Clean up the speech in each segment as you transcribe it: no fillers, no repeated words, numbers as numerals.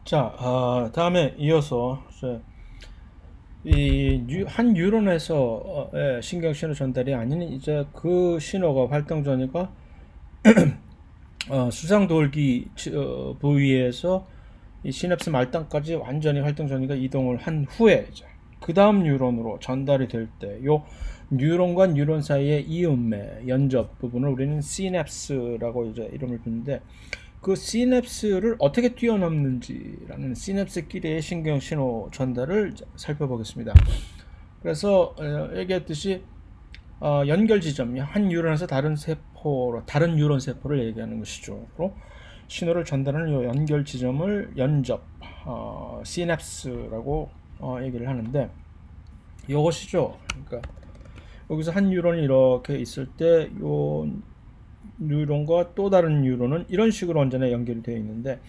자, 다음에 이어서 한 뉴런에서 신경 신호 전달이 아닌 이제 그 신호가 활동 전이가 수상돌기 부위에서 이 시냅스 말단까지 완전히 활동 전이가 이동을 한 후에 그 다음 뉴런으로 전달이 될 때 요 뉴런과 뉴런 사이의 이음매 연접 부분을 우리는 시냅스라고 이제 이름을 부르는데, 그 시냅스를 어떻게 뛰어넘는지라는 시냅스끼리의 신경 신호 전달을 살펴보겠습니다. 그래서 얘기했듯이 연결 지점, 한 뉴런에서 다른 뉴런 세포를 얘기하는 것이죠. 신호를 전달하는 이 연결 지점을 연접, 시냅스라고 얘기를 하는데, 이것이죠. 그러니까 여기서 한 뉴런이 이렇게 있을 때 요 뉴런과 또 다른 뉴런은 이런 식으로 언제나 연결이 되어 있는데,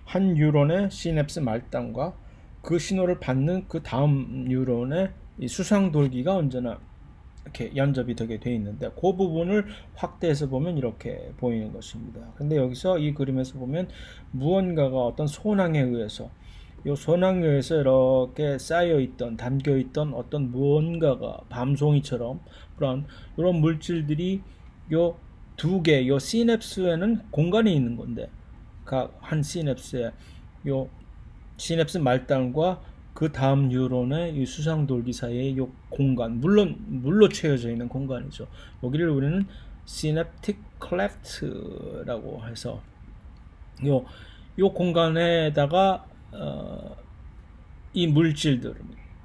한 뉴런의 시냅스 말단과 그 신호를 받는 그 다음 뉴런의 이 수상돌기가 언제나 이렇게 연접이 되게 되어 있는데, 그 부분을 확대해서 보면 이렇게 보이는 것입니다. 근데 여기서 이 그림에서 보면 무언가가 어떤 손항에 의해서, 이 손항에 의해서 이렇게 쌓여있던, 담겨있던 어떤 무언가가 밤송이처럼 이런 물질들이 요 두 개, 요 시냅스에는 공간이 있는 건데, 각 한 시냅스에 요 시냅스 말단과 그 다음 뉴런의 이 수상돌기 사이의 요 공간, 물론 물로 채워져 있는 공간이죠. 여기를 우리는 시냅틱 클레프트라고 해서 요 공간에다가 이 물질들,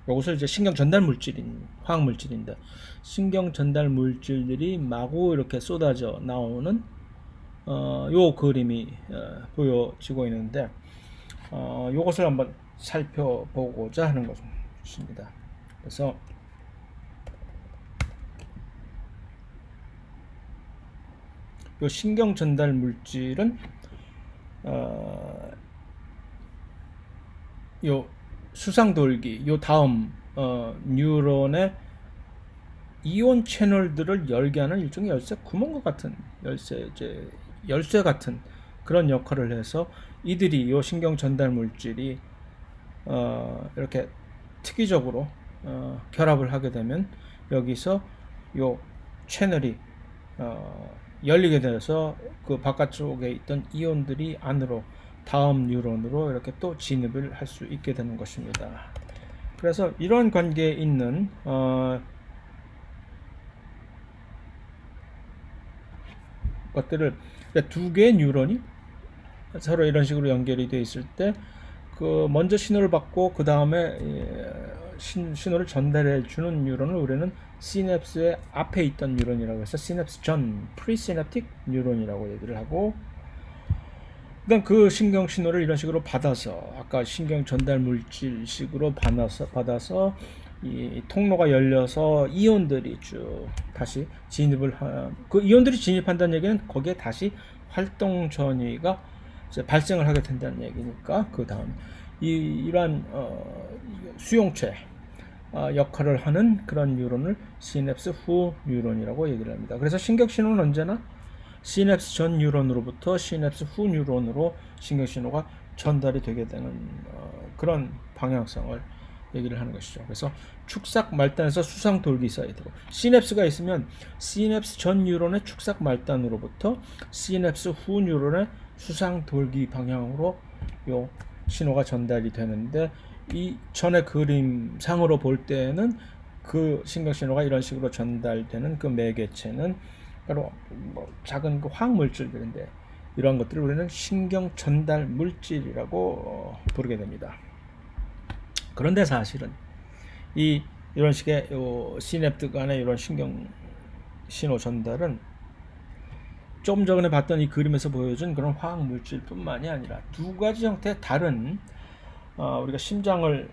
이것을 이제 신경 전달 물질인 화학 물질인데, 신경 전달 물질들이 마구 이렇게 쏟아져 나오는 요 그림이 보여지고 있는데, 요것을 한번 살펴보고자 하는 것입니다. 그래서 요 신경 전달 물질은 요 수상돌기, 요 다음 뉴런의 이온 채널들을 열게 하는 일종의 열쇠 구멍과 같은 열쇠 같은 그런 역할을 해서, 이들이 요 신경 전달 물질이 이렇게 특이적으로 결합을 하게 되면 여기서 요 채널이 열리게 돼서 그 바깥쪽에 있던 이온들이 안으로 다음 뉴런으로 이렇게 또 진입을 할 수 있게 되는 것입니다. 그래서 이런 관계에 있는 것들을, 두 개의 뉴런이 서로 이런 식으로 연결이 되어 있을 때 그 먼저 신호를 받고 그 다음에 신호를 전달해 주는 뉴런을 우리는 시냅스의 앞에 있던 뉴런이라고 해서 시냅스 전 프리시냅틱 뉴런이라고 얘기를 하고, 그러니까 그 신경 신호를 이런 식으로 받아서, 아까 신경 전달 물질식으로 받아서 이 통로가 열려서 이온들이 쭉 다시 진입을 그 이온들이 진입한다는 얘기는 거기에 다시 활동 전위가 발생을 하게 된다는 얘기니까, 그 다음 이러한 수용체 역할을 하는 그런 뉴런을 시냅스 후 뉴런이라고 얘기를 합니다. 그래서 신경 신호는 언제나 시냅스 전 뉴런으로부터 시냅스 후 뉴런으로 신경 신호가 전달이 되게 되는 그런 방향성을 얘기를 하는 것이죠. 그래서 축삭 말단에서 수상 돌기 사이드로 시냅스가 있으면 시냅스 전 뉴런의 축삭 말단으로부터 시냅스 후 뉴런의 수상 돌기 방향으로 요 신호가 전달이 되는데, 이 전의 그림상으로 볼 때는 그 신경 신호가 이런 식으로 전달되는 그 매개체는 바로 작은 그 화학 물질들인데, 이러한 것들을 우리는 신경 전달 물질이라고 부르게 됩니다. 그런데 사실은 이런 식의 시냅트 간의 이런 신경 신호 전달은 좀 전에 봤던 이 그림에서 보여준 그런 화학 물질뿐만이 아니라 두 가지 형태의 다른 우리가 심장을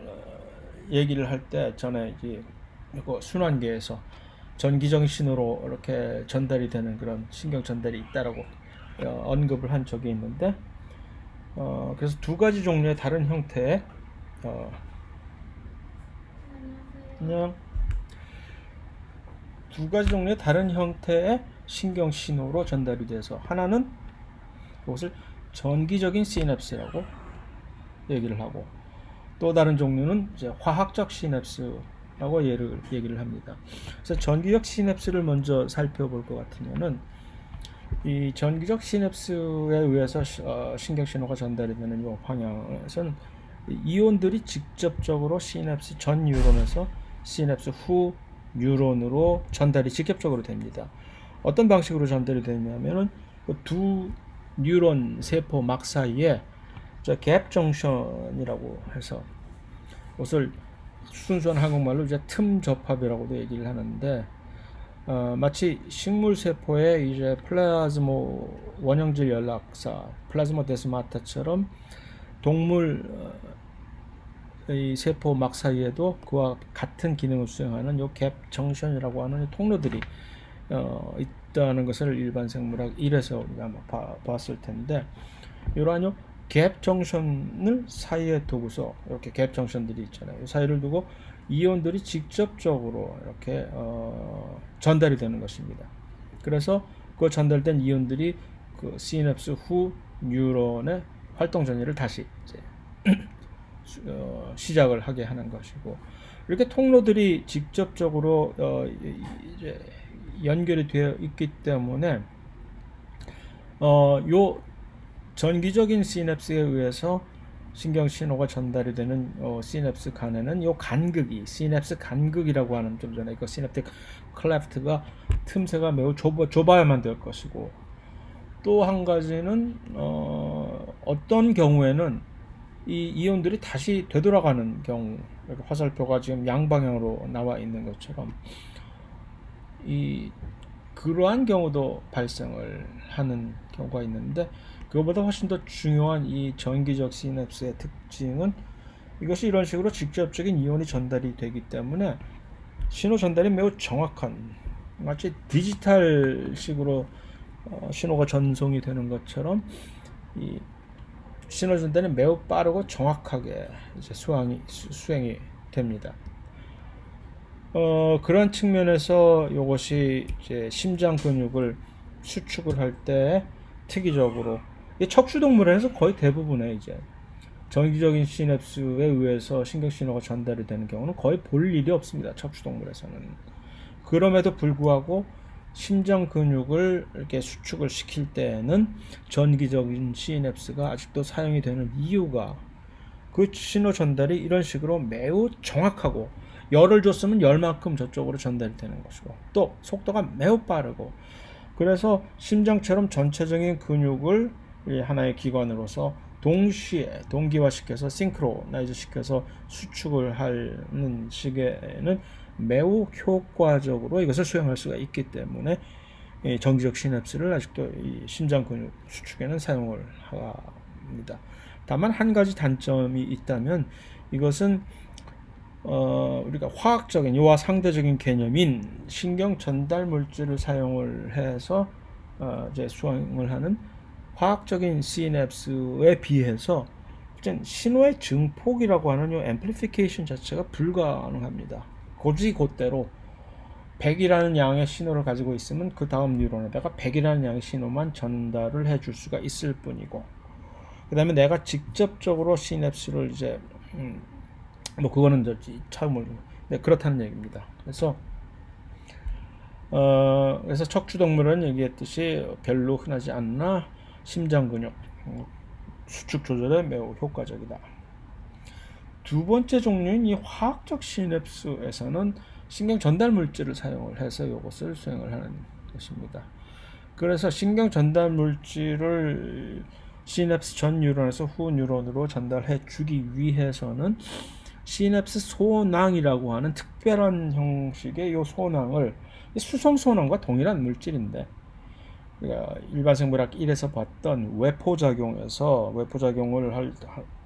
얘기를 할 때 전에 이제 순환계에서 전기적인 신호로 이렇게 전달이 되는 그런 신경 전달이 있다라고 언급을 한 적이 있는데, 그래서 두 가지 종류의 다른 형태의 그냥 두 가지 종류의 다른 형태의 신경 신호로 전달이 돼서, 하나는 이것을 전기적인 시냅스라고, 얘기를 하고, 또 다른 종류는 이제 화학적 시냅스라고 얘기를 합니다. 그래서 전기적 시냅스를 먼저 살펴볼 것 같으면은, 이 전기적 시냅스에 의해서 신경 신호가 전달이 되는 이 방향에서는 이온들이 직접적으로 시냅스 전 뉴런에서 시냅스 후 뉴런으로 전달이 직접적으로 됩니다. 어떤 방식으로 전달이 되냐면은 두 뉴런 세포 막 사이에 갭 정션이라고 해서, 이것을 순수한 한국말로 이제 틈 접합이라고도 얘기를 하는데, 마치 식물 세포의 이제 플라즈모 원형질 연락사 플라즈모데스마타처럼 동물 이 세포 막 사이에도 그와 같은 기능을 수행하는 요 갭 정션이라고 하는 통로들이 있다는 것을 일반 생물학 1에서 우리가 봤을 텐데, 이러한 갭 정션을 사이에 두고서 이렇게 갭 정션들이 있잖아요. 이 사이를 두고 이온들이 직접적으로 이렇게 전달이 되는 것입니다. 그래서 그 전달된 이온들이 그 시냅스 후 뉴런의 활동 전이를 다시 이제 시작을 하게 하는 것이고, 이렇게 통로들이 직접적으로 이제 연결이 되어 있기 때문에 요 전기적인 시냅스에 의해서 신경 신호가 전달이 되는 시냅스 간에는 요 간극이 시냅스 간극이라고 하는, 좀 전에 그 시냅틱 클레프트가 틈새가 매우 좁아야만 될 것이고, 또 한 가지는 어떤 경우에는 이 이온들이 다시 되돌아가는 경우, 화살표가 지금 양방향으로 나와 있는 것처럼 그러한 경우도 발생을 하는 경우가 있는데, 그것보다 훨씬 더 중요한 이 전기적 시냅스의 특징은 이것이 이런 식으로 직접적인 이온이 전달이 되기 때문에 신호 전달이 매우 정확한, 마치 디지털식으로 신호가 전송이 되는 것처럼 이 신호 전달이 매우 빠르고 정확하게 이제 수행이 됩니다. 그런 측면에서 이것이 이제 심장 근육을 수축을 할 때 특이적으로, 척추동물에서 거의 대부분의 이제 전기적인 시냅스에 의해서 신경 신호가 전달이 되는 경우는 거의 볼 일이 없습니다. 척추동물에서는. 그럼에도 불구하고 심장 근육을 이렇게 수축을 시킬 때에는 전기적인 시냅스가 아직도 사용이 되는 이유가, 그 신호 전달이 이런 식으로 매우 정확하고, 열을 줬으면 열만큼 저쪽으로 전달이 되는 것이고, 또 속도가 매우 빠르고, 그래서 심장처럼 전체적인 근육을 하나의 기관으로서 동시에 동기화시켜서 싱크로나이즈 시켜서 수축을 하는 식에는 매우 효과적으로 이것을 수행할 수가 있기 때문에 전기적 시냅스를 아직도 이 심장 근육 수축에는 사용을 합니다. 다만 한 가지 단점이 있다면, 이것은 우리가 화학적인, 이와 상대적인 개념인 신경 전달 물질을 사용을 해서 이제 수행을 하는 화학적인 시냅스에 비해서 신호의 증폭이라고 하는 요 앰플리피케이션 자체가 불가능합니다. 곧대로 100이라는 양의 신호를 가지고 있으면 그 다음 뉴런에다가 100이라는 양의 신호만 전달을 해줄 수가 있을 뿐이고, 그 다음에 내가 직접적으로 시냅스를 이제 그거는 처음으로, 네, 그렇다는 얘기입니다. 그래서 척추동물은 얘기했듯이 별로 흔하지 않나 심장 근육 수축 조절에 매우 효과적이다. 두 번째 종류인 이 화학적 시냅스에서는 신경 전달 물질을 사용을 해서 이것을 수행을 하는 것입니다. 그래서 신경 전달 물질을 시냅스 전 뉴런에서 후 뉴런으로 전달해 주기 위해서는 시냅스 소낭이라고 하는 특별한 형식의 이 소낭을, 수성 소낭과 동일한 물질인데, 일반 생물학 1에서 봤던 외포작용을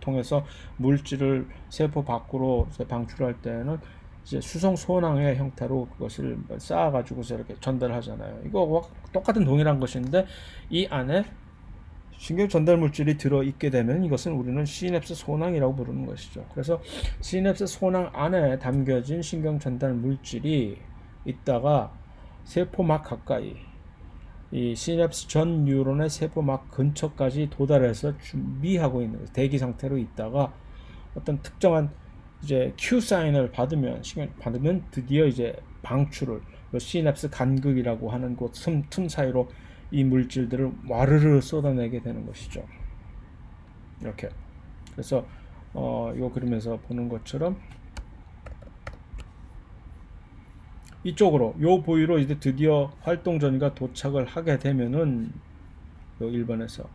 통해서 물질을 세포 밖으로 방출할 때는 이제 수성 소낭의 형태로 그것을 쌓아가지고서 이렇게 전달하잖아요. 이거와 똑같은 동일한 것인데, 이 안에 신경 전달 물질이 들어있게 되면 이것은 우리는 시냅스 소낭이라고 부르는 것이죠. 그래서 시냅스 소낭 안에 담겨진 신경 전달 물질이 있다가 세포막 가까이 이 시냅스 전 뉴런의 세포막 근처까지 도달해서 준비하고 있는 거죠. 대기 상태로 있다가 어떤 특정한 이제 Q 사인을 받으면 드디어 이제 방출을 시냅스 간극이라고 하는 곳 틈 사이로 이 물질들을 와르르 쏟아내게 되는 것이죠. 이렇게. 그래서 요 그림에서 보는 것처럼 이쪽으로 요 부위로 이제 드디어 활동 전이가 도착을 하게 되면은 요 1번에서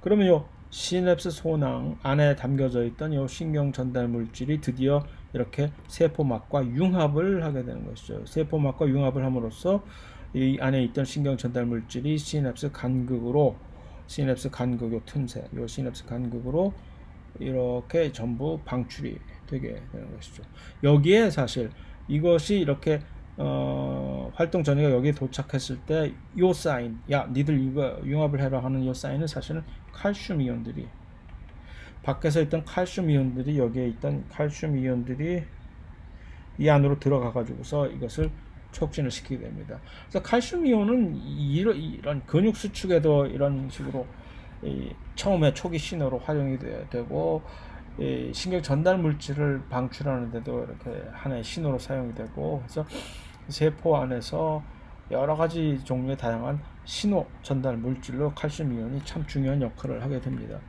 그러면 요 시냅스 소낭 안에 담겨져 있던 요 신경 전달 물질이 드디어 이렇게 세포막과 융합을 하게 되는 것이죠. 세포막과 융합을 함으로써 이 안에 있던 신경 전달 물질이 시냅스 간극으로 시냅스 간극 요 틈새 요 시냅스 간극으로 이렇게 전부 방출이 되게 되는 것이죠. 여기에 사실 이것이 이렇게 활동 전이가 여기에 도착했을 때 요 사인, 야 니들 이거 융합을 해라 하는 요 사인은 사실은 칼슘 이온들이 밖에서 있던 칼슘 이온들이 여기에 있던 칼슘 이온들이 이 안으로 들어가 가지고서 이것을 촉진을 시키게 됩니다. 그래서 칼슘 이온은 이런 근육 수축에도 이런 식으로 처음에 초기 신호로 활용이 되고 신경 전달 물질을 방출하는 데도 이렇게 하나의 신호로 사용이 되고 그래서 세포 안에서 여러 가지 종류의 다양한 신호 전달 물질로 칼슘 이온이 참 중요한 역할을 하게 됩니다.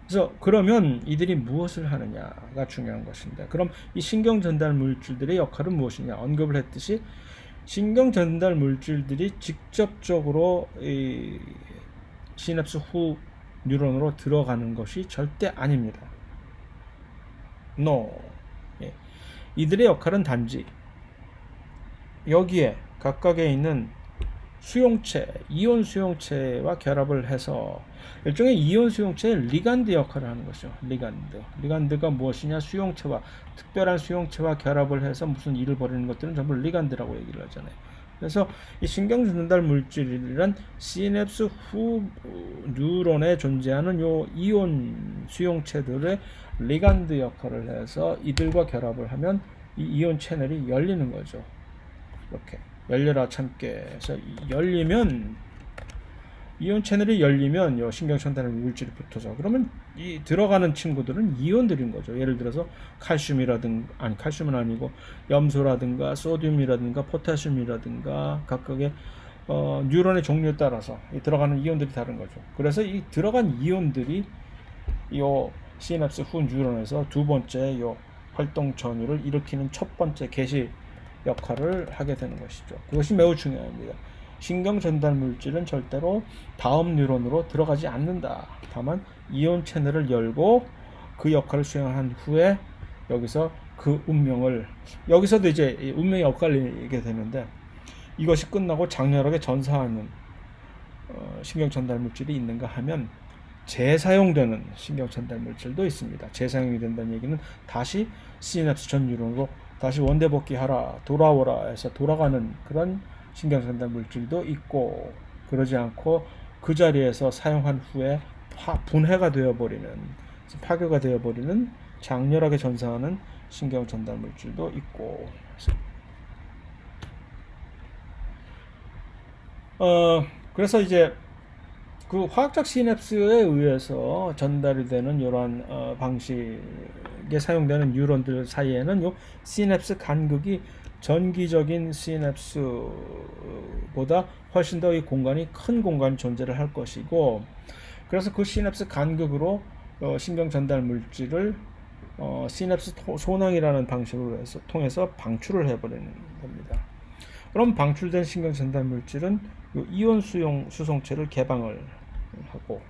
그래서 그러면 이들이 무엇을 하느냐가 중요한 것인데 그럼 이 신경 전달 물질들의 역할은 무엇이냐 언급을 했듯이 신경 전달 물질들이 직접적으로 이 시냅스 후 뉴런으로 들어가는 것이 절대 아닙니다. No. 예. 이들의 역할은 단지 여기에 각각에 있는 수용체, 이온 수용체와 결합을 해서 일종의 이온 수용체의 리간드 역할을 하는 것이죠. 리간드가 무엇이냐? 수용체와 특별한 수용체와 결합을 해서 무슨 일을 벌이는 것들은 전부 리간드라고 얘기를 하잖아요. 그래서 이 신경 전달 물질이란 시냅스 후 뉴런에 존재하는 요 이온 수용체들의 리간드 역할을 해서 이들과 결합을 하면 이 이온 채널이 열리는 거죠. 이렇게 열려라 참깨 해서 열리면 이온 채널이 열리면 요 신경 전달 물질이 붙어서 그러면 이 들어가는 친구들은 이온들인 거죠. 예를 들어서 칼슘이라든가 아니 칼슘은 아니고 염소라든가 소듐이라든가 포타슘이라든가 각각의 뉴런의 종류에 따라서 이 들어가는 이온들이 다른 거죠. 그래서 이 들어간 이온들이 요 시냅스 후 뉴런에서 두 번째 요 활동 전후를 일으키는 첫 번째 개시 역할을 하게 되는 것이죠. 그것이 매우 중요합니다. 신경 전달 물질은 절대로 다음 뉴런으로 들어가지 않는다. 다만 이온 채널을 열고 그 역할을 수행한 후에 여기서 그 운명을 여기서도 이제 운명의 역할을 얘기하게 되는데 이것이 끝나고 장렬하게 전사하는 신경 전달 물질이 있는가 하면 재사용되는 신경 전달 물질도 있습니다. 재사용이 된다는 얘기는 다시 시냅스 전 뉴런으로 다시 원대복귀하라 돌아오라 해서 돌아가는 그런 신경 전달 물질도 있고 그러지 않고 그 자리에서 사용한 후에 분해가 되어버리는 파괴가 되어버리는 장렬하게 전사하는 신경 전달 물질도 있고 그래서 이제 그 화학적 시냅스에 의해서 전달이 되는 이러한 방식에 사용되는 뉴런들 사이에는 요 시냅스 간극이 전기적인 시냅스보다 훨씬 더 이 공간이 큰 공간 존재를 할 것이고 그래서 그 시냅스 간극으로 신경 전달 물질을 시냅스 소낭이라는 방식으로 해서 통해서 방출을 해버리는 겁니다. 그럼 방출된 신경 전달 물질은 이온 수송체를 개방을 하고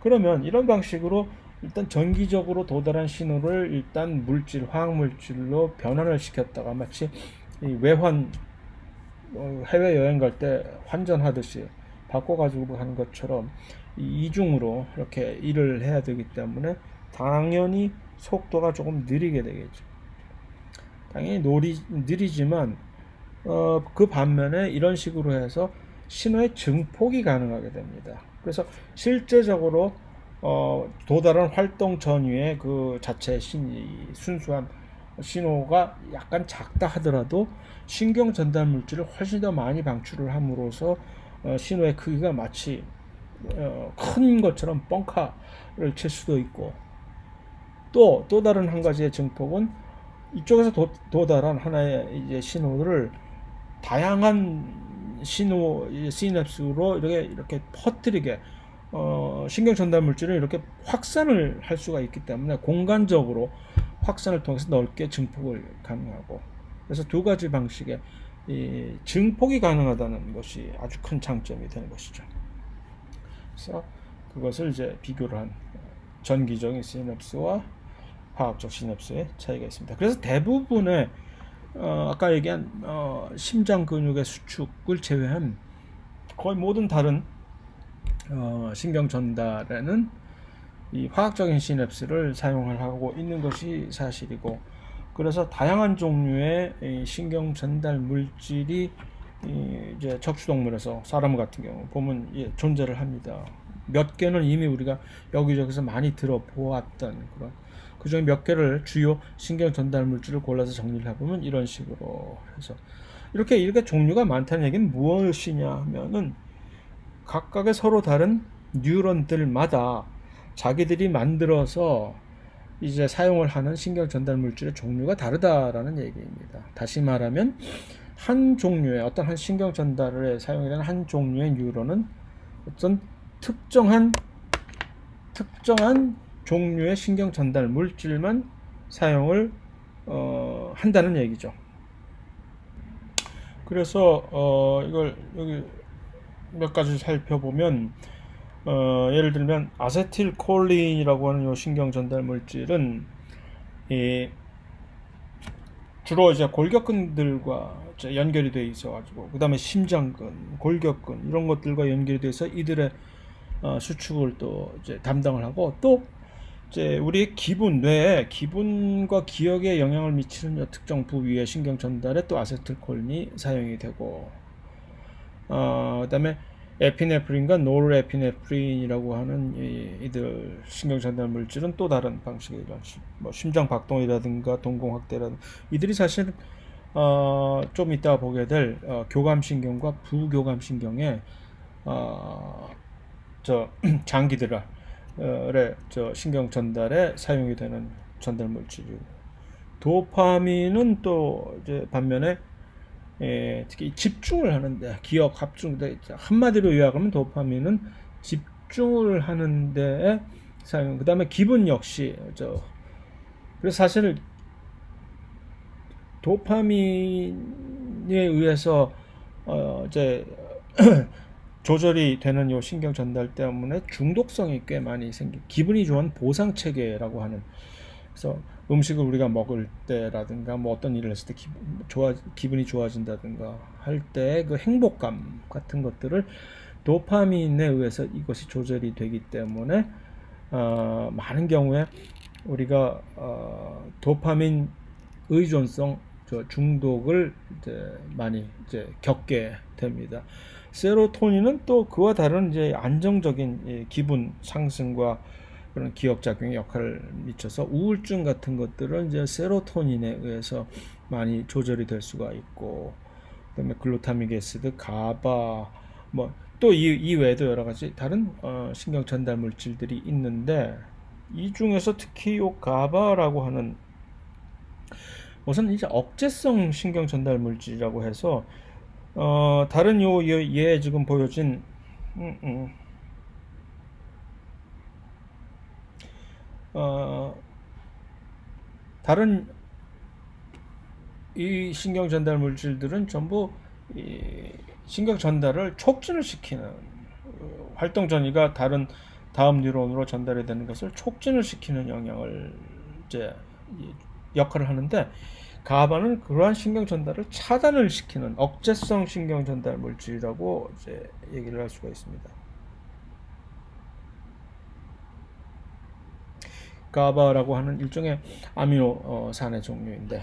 그러면 이런 방식으로 일단 전기적으로 도달한 신호를 일단 화학 물질로 변환을 시켰다가 마치 외환 해외 여행 갈 때 환전하듯이 바꿔가지고 하는 것처럼 이중으로 이렇게 일을 해야 되기 때문에 당연히 속도가 조금 느리게 되겠죠. 당연히 느리지만 그 반면에 이런 식으로 해서 신호의 증폭이 가능하게 됩니다. 그래서 실제적으로 도달한 활동 전후의 그 자체의 순수한 신호가 약간 작다 하더라도 신경 전달 물질을 훨씬 더 많이 방출을 함으로써 신호의 크기가 마치 큰 것처럼 뻥카를 칠 수도 있고, 또 다른 한 가지의 증폭은 이쪽에서 도달한 하나의 이제 신호를 다양한 신호 시냅스로 이렇게 퍼뜨리게 신경 전달 물질을 이렇게 확산을 할 수가 있기 때문에 공간적으로 확산을 통해서 넓게 증폭을 가능하고, 그래서 두 가지 방식의 이 증폭이 가능하다는 것이 아주 큰 장점이 되는 것이죠. 그래서 그것을 이제 비교를 한 전기적인 시냅스와 화학적 시냅스의 차이가 있습니다. 그래서 대부분의 아까 얘기한 심장 근육의 수축을 제외한 거의 모든 다른 신경 전달에는 이 화학적인 시냅스를 사용을 하고 있는 것이 사실이고, 그래서 다양한 종류의 신경 전달 물질이 이제 척추동물에서 사람 같은 경우 보면 존재를 합니다. 몇 개는 이미 우리가 여기저기서 많이 들어보았던 그런, 그중에 몇 개를 주요 신경 전달 물질을 골라서 정리를 해보면 이런 식으로 해서 이렇게 종류가 많다는 얘기는 무엇이냐 하면은 각각의 서로 다른 뉴런들마다 자기들이 만들어서 이제 사용을 하는 신경 전달 물질의 종류가 다르다라는 얘기입니다. 다시 말하면 한 종류의 어떤 한 신경 전달에 사용이 되는 한 종류의 뉴런은 어떤 특정한 종류의 신경 전달 물질만 사용을 한다는 얘기죠. 그래서 이걸 여기 몇 가지 살펴보면 예를 들면 아세틸콜린이라고 하는 이 신경 전달 물질은 주로 이제 골격근들과 연결이 되어 있어가지고, 그 다음에 심장근, 골격근 이런 것들과 연결이 돼서 이들의 수축을 또 이제 담당을 하고, 또 이제 우리의 뇌의 기분과 기억에 영향을 미치는 특정 부위의 신경 전달에 또 아세틸콜린이 사용이 되고, 그다음에 에피네프린과 노르에피네프린이라고 하는 이들 신경 전달 물질은 또 다른 방식의 뭐 심장 박동이라든가 동공 확대라든가, 이들이 사실 좀 이따 보게 될 교감신경과 부교감신경의 장기들의 신경 전달에 사용이 되는 전달 물질이고, 도파민은 또 이제 반면에 특히 집중을 하는데, 기억, 합중, 한마디로 요약하면 도파민은 집중을 하는데 사용. 그 다음에 기분 역시 그래서 사실 도파민에 의해서 이제 조절이 되는 요 신경 전달 때문에 중독성이 꽤 많이 기분이 좋은 보상 체계라고 하는, 그래서 음식을 우리가 먹을 때라든가 뭐 어떤 일을 했을 때 기분이 좋아진다든가 할 때 그 행복감 같은 것들을 도파민에 의해서 이것이 조절이 되기 때문에 많은 경우에 우리가 도파민 의존성 중독을 이제 많이 겪게 됩니다. 세로토닌은 또 그와 다른 이제 안정적인 기분 상승과 그런 기억작용의 역할을 미쳐서 우울증 같은 것들은 이제 세로토닌에 의해서 많이 조절이 될 수가 있고, 그다음에 글루타믹 애시드, 가바, 뭐 또 이 외에도 여러 가지 다른 신경 전달 물질들이 있는데, 이 중에서 특히 요 가바라고 하는 우선 이제 억제성 신경 전달 물질이라고 해서 다른 얘 지금 보여진 다른 이 신경 전달 물질들은 전부 이 신경 전달을 촉진을 시키는 활동 전이가 다음 뉴런으로 전달이 되는 것을 촉진을 시키는 영향을 이제 역할을 하는데, 가바는 그러한 신경 전달을 차단을 시키는 억제성 신경 전달 물질이라고 이제 얘기를 할 수가 있습니다. 가바라고 하는 일종의 아미노산의 종류인데,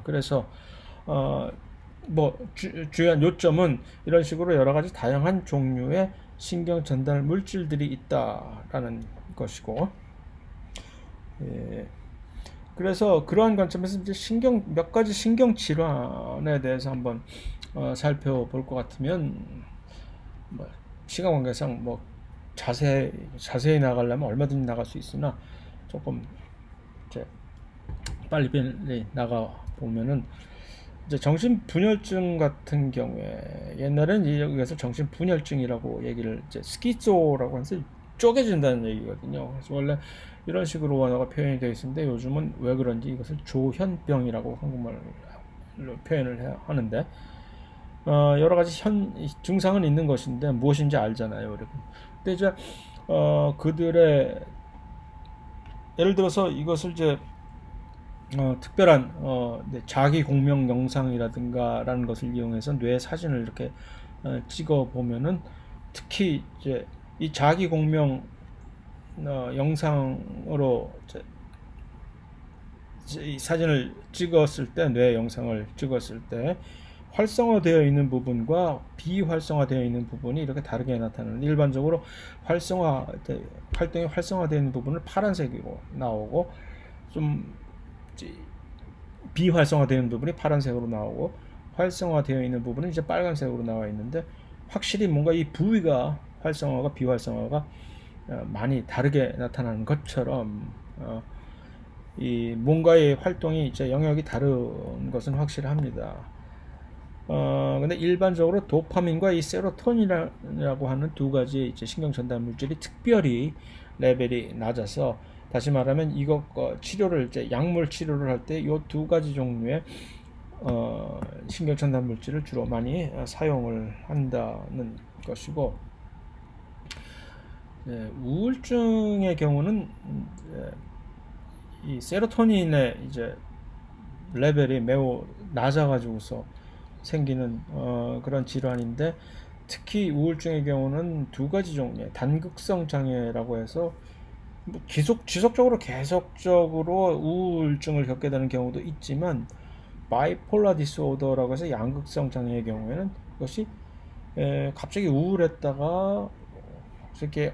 그래서 뭐 주요한 요점은 이런 식으로 여러 가지 다양한 종류의 신경 전달 물질들이 있다라는 것이고, 그래서 그러한 관점에서 이제 몇 가지 신경 질환에 대해서 한번 살펴볼 것 같으면, 뭐 시간 관계상 뭐 자세히 나가려면 얼마든지 나갈 수 있으나 조금 이제 빨리 나가 보면은 이제 정신분열증 같은 경우에 옛날엔 이것을 정신분열증이라고 얘기를 이제 스키조라고 해서 쪼개진다는 얘기거든요. 그래서 원래 이런 식으로 원어가 표현이 되어 있는데 요즘은 왜 그런지 이것을 조현병이라고 한국말로 표현을 하는데 여러 가지 증상은 있는 것인데 무엇인지 알잖아요, 여러분. 근데 이제 그들의 예를 들어서 이것을 이제 특별한 자기 공명 영상이라든가라는 것을 이용해서 뇌 사진을 이렇게 찍어 보면은 특히 이제 이 자기 공명 영상으로 이 사진을 찍었을 때, 뇌 영상을 찍었을 때 활성화되어 있는 부분과 비활성화되어 있는 부분이 이렇게 다르게 나타나는, 일반적으로 활동이 활성화되어 있는 부분을 파란색으로 나오고 좀 비활성화되어 있는 부분이 파란색으로 나오고 활성화되어 있는 부분은 이제 빨간색으로 나와 있는데, 확실히 뭔가 이 부위가 활성화가 비활성화가 많이 다르게 나타나는 것처럼 이 뭔가의 활동이 이제 영역이 다른 것은 확실합니다. 근데 일반적으로 도파민과 이 세로토닌이라고 하는 두 가지 이제 신경 전달 물질이 특별히 레벨이 낮아서, 다시 말하면 이것 치료를 이제 약물 치료를 할 때 이 두 가지 종류의 신경 전달 물질을 주로 많이 사용을 한다는 것이고, 우울증의 경우는 이 세로토닌의 이제 레벨이 매우 낮아가지고서 생기는 그런 질환인데, 특히 우울증의 경우는 두 가지 종류의 단극성 장애라고 해서 뭐 지속적으로 계속적으로 우울증을 겪게 되는 경우도 있지만, 바이폴라 디스오더라고 해서 양극성 장애의 경우에는 이것이 갑자기 우울했다가 이렇게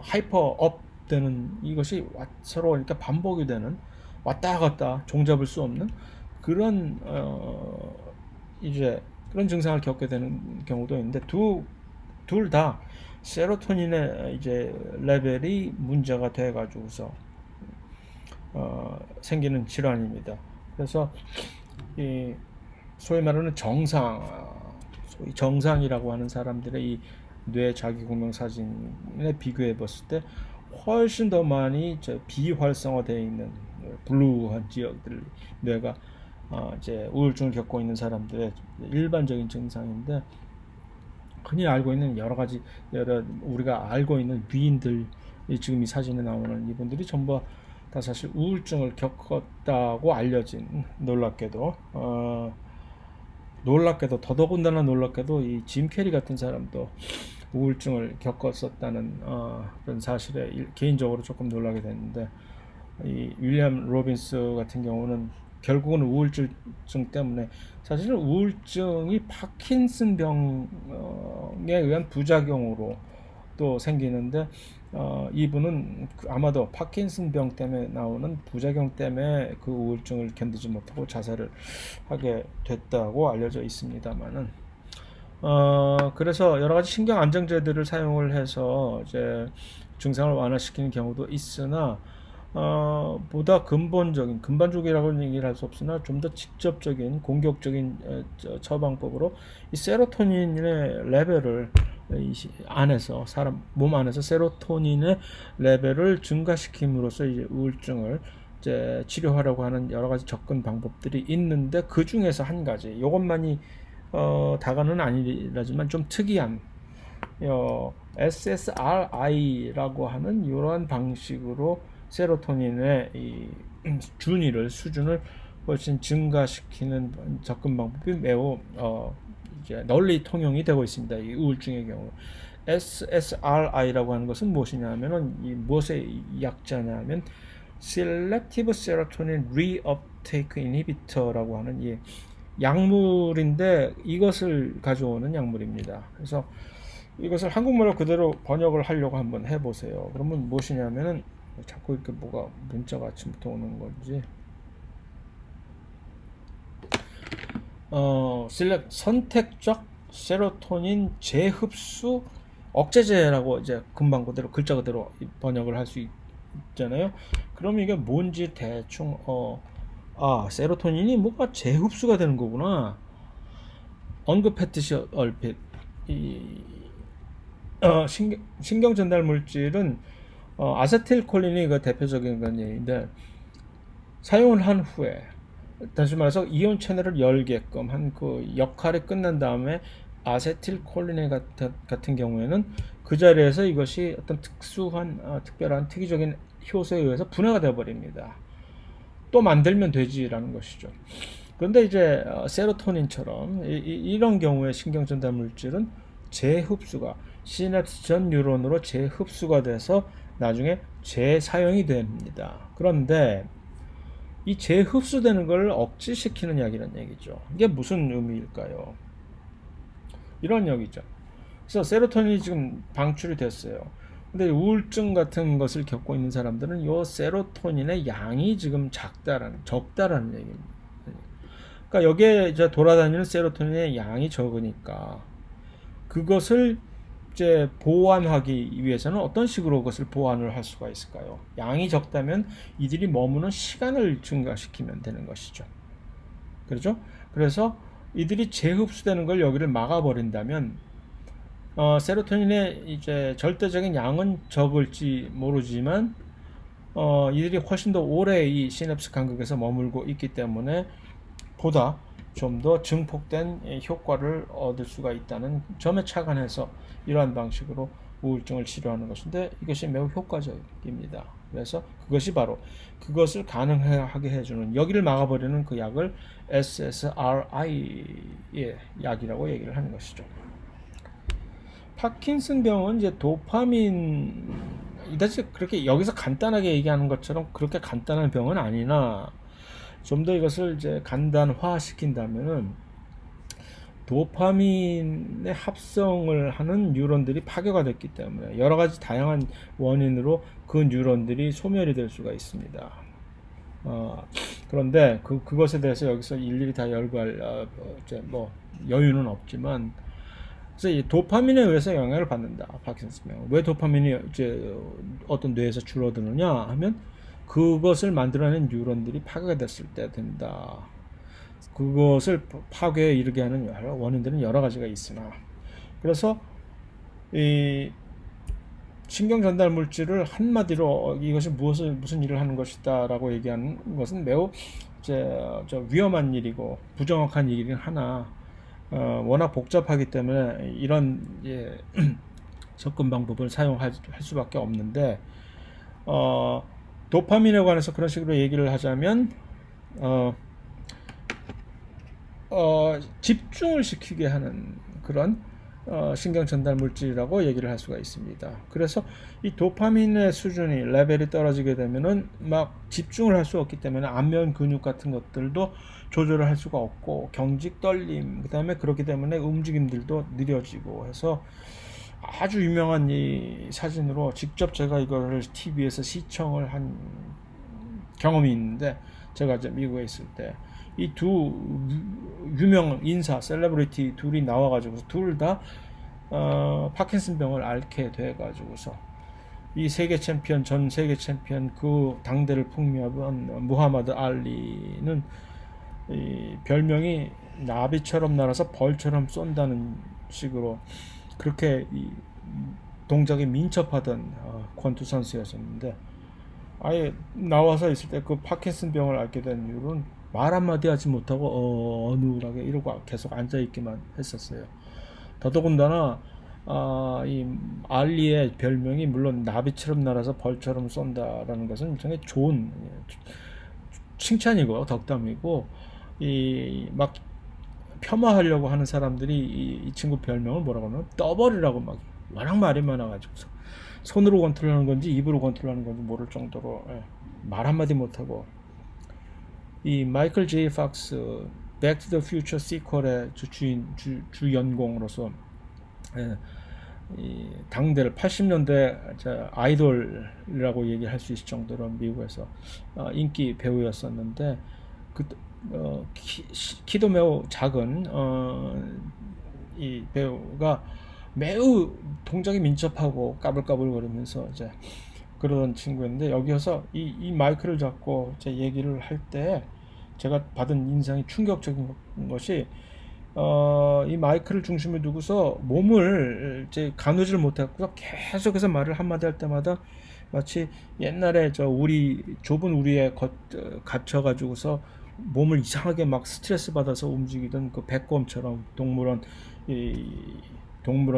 하이퍼 업 되는, 이것이 서로 이렇게 반복이 되는, 왔다 갔다 종잡을 수 없는 그런 이제 그런 증상을 겪게 되는 경우도 있는데, 둘 다 세로토닌의 이제 레벨이 문제가 돼 가지고서 생기는 질환입니다. 그래서 이 소위 말하는 소위 정상이라고 하는 사람들의 이 뇌 자기 공명 사진에 비교해 봤을 때 훨씬 더 많이 비활성화되어 있는 블루한 지역들, 뇌가 이제 우울증을 겪고 있는 사람들의 일반적인 증상인데, 흔히 알고 있는 여러 우리가 알고 있는 위인들, 지금 이 사진에 나오는 이분들이 전부 다 사실 우울증을 겪었다고 알려진, 놀랍게도 더더군다나 놀랍게도 이 짐 캐리 같은 사람도 우울증을 겪었었다는 그런 사실에 개인적으로 조금 놀라게 됐는데, 이 윌리엄 로빈스 같은 경우는 결국은 우울증 때문에, 사실은 우울증이 파킨슨 병에 의한 부작용으로 또 생기는데, 이분은 아마도 파킨슨 병 때문에 나오는 부작용 때문에 그 우울증을 견디지 못하고 자살을 하게 됐다고 알려져 있습니다만은, 그래서 여러 가지 신경 안정제들을 사용을 해서 이제 증상을 완화시키는 경우도 있으나, 보다 근본적이라고는 얘기를 할 수 없으나 좀 더 직접적인 공격적인 처방법으로 이 세로토닌의 레벨을 사람 몸 안에서 세로토닌의 레벨을 증가시킴으로써 이제 우울증을 이제 치료하려고 하는 여러 가지 접근 방법들이 있는데, 그 중에서 한 가지, 이것만이 다가는 아니라지만 좀 특이한 SSRI라고 하는 이러한 방식으로 세로토닌의 이 수준을 훨씬 증가시키는 접근 방법이 매우 이제 널리 통용이 되고 있습니다. 이 우울증의 경우 SSRI라고 하는 것은 무엇이냐면은, 이 무엇의 약자냐면 Selective Serotonin Reuptake Inhibitor라고 하는 이 약물인데, 이것을 가져오는 약물입니다. 그래서 이것을 한국말로 그대로 번역을 하려고 한번 해보세요. 그러면 무엇이냐면은, 자꾸 이렇게 뭐가 문자가 아침부터 오는 건지, 선택적 세로토닌 재흡수 억제제라고 이제 금방 그대로 글자 그대로 번역을 할 수 있잖아요. 그럼 이게 뭔지 대충 세로토닌이 뭐가 재흡수가 되는 거구나 언급했듯이 얼핏 이 신경 전달 물질은 아세틸콜린이 그 대표적인 건데 사용을 한 후에 다시 말해서 이온 채널을 열게끔 한 그 역할이 끝난 다음에 아세틸콜린 같은 경우에는 그 자리에서 이것이 어떤 특별한 특이적인 효소에 의해서 분해가 되어 버립니다. 또 만들면 되지라는 것이죠. 그런데 이제 세로토닌처럼 이런 경우에 신경 전달 물질은 재흡수가 시냅스 전 뉴런으로 재흡수가 돼서 나중에 재사용이 됩니다. 그런데 이 재흡수되는 걸 억제시키는 약이라는 얘기죠. 이게 무슨 의미일까요? 이런 얘기죠. 그래서 세로토닌이 지금 방출이 됐어요. 근데 우울증 같은 것을 겪고 있는 사람들은 이 세로토닌의 양이 지금 적다라는 얘기입니다. 그러니까 여기에 이제 돌아다니는 세로토닌의 양이 적으니까 그것을 이제 보완하기 위해서는 어떤 식으로 그것을 보완을 할 수가 있을까요? 양이 적다면 이들이 머무는 시간을 증가시키면 되는 것이죠. 그렇죠? 그래서 이들이 재흡수되는 걸 여기를 막아버린다면 세로토닌의 이제 절대적인 양은 적을지 모르지만 이들이 훨씬 더 오래 이 시냅스 간극에서 머물고 있기 때문에 보다 좀 더 증폭된 효과를 얻을 수가 있다는 점에 착안해서 이러한 방식으로 우울증을 치료하는 것인데 이것이 매우 효과적입니다. 그래서 그것이 바로 그것을 가능하게 해주는 여기를 막아버리는 그 약을 SSRI의 약이라고 얘기를 하는 것이죠. 파킨슨 병은 이제 도파민 이다시 그렇게 여기서 간단하게 얘기하는 것처럼 그렇게 간단한 병은 아니나 좀 더 이것을 이제 간단화 시킨다면은 도파민의 합성을 하는 뉴런들이 파괴가 됐기 때문에 여러 가지 다양한 원인으로 그 뉴런들이 소멸이 될 수가 있습니다. 그런데 그것에 대해서 여기서 일일이 다 열거할 이제 뭐 여유는 없지만 그래서 이 도파민에 의해서 영향을 받는다. 파킨슨병. 왜 도파민이 이제 어떤 뇌에서 줄어드느냐 하면 그것을 만들어낸 뉴런들이 파괴가 됐을 때 된다. 그것을 파괴에 이르게 하는 원인들은 여러 가지가 있으나 그래서 이 신경 전달 물질을 한마디로 이것이 무슨 일을 하는 것이다라고 얘기하는 것은 매우 위험한 일이고 부정확한 일이긴 하나 워낙 복잡하기 때문에 이런 접근 방법을 사용할 수밖에 없는데 도파민에 관해서 그런 식으로 얘기를 하자면 집중을 시키게 하는 그런 신경 전달 물질이라고 얘기를 할 수가 있습니다. 그래서 이 도파민의 수준이 레벨이 떨어지게 되면은 막 집중을 할 수 없기 때문에 안면 근육 같은 것들도 조절을 할 수가 없고 경직 떨림 그다음에 그렇기 때문에 움직임들도 느려지고 해서 아주 유명한 이 사진으로 직접 제가 이거를 TV에서 시청을 한 경험이 있는데 제가 이제 미국에 있을 때 이 두 유명 인사 셀레브리티 둘이 나와가지고 둘 다 파킨슨 병을 앓게 돼가지고서 이 세계 챔피언 전 세계 챔피언 그 당대를 풍미하던 무하마드 알리는 이 별명이 나비처럼 날아서 벌처럼 쏜다는 식으로 그렇게 이 동작이 민첩하던 권투 선수였었는데 아예 나와서 있을 때 그 파킨슨 병을 앓게 된 이유는 말 한마디 하지 못하고 어눌하게 이러고 계속 앉아있기만 했었어요. 더더군다나 이 알리의 별명이 물론 나비처럼 날아서 벌처럼 쏜다라는 것은 굉장히 좋은 칭찬이고 덕담이고 이 막 폄하하려고 하는 사람들이 이 친구 별명을 뭐라고 하면 떠버리라고 막 워낙 말이 많아가지고 손으로 컨트롤하는 건지 입으로 컨트롤하는 건지 모를 정도로 말 한마디 못하고 이 마이클 제이 팍스 백 투 더 퓨처 시퀄의 주 연공으로서 이 당대를 80년대 아이돌이라고 얘기할 수 있을 정도로 미국에서 인기 배우였었는데 키도 매우 작은 이 배우가 매우 동작이 민첩하고 까불까불거리면서 이제 그러던 친구였는데, 여기서 이 마이크를 잡고 제 얘기를 할 때 제가 받은 인상이 충격적인 것이, 이 마이크를 중심에 두고서 몸을 이제 가누지를 못했고 계속해서 말을 한마디 할 때마다 마치 옛날에 저 우리 좁은 우리에 갇혀가지고서 몸을 이상하게 막 스트레스 받아서 움직이던 그 백곰처럼, 동물원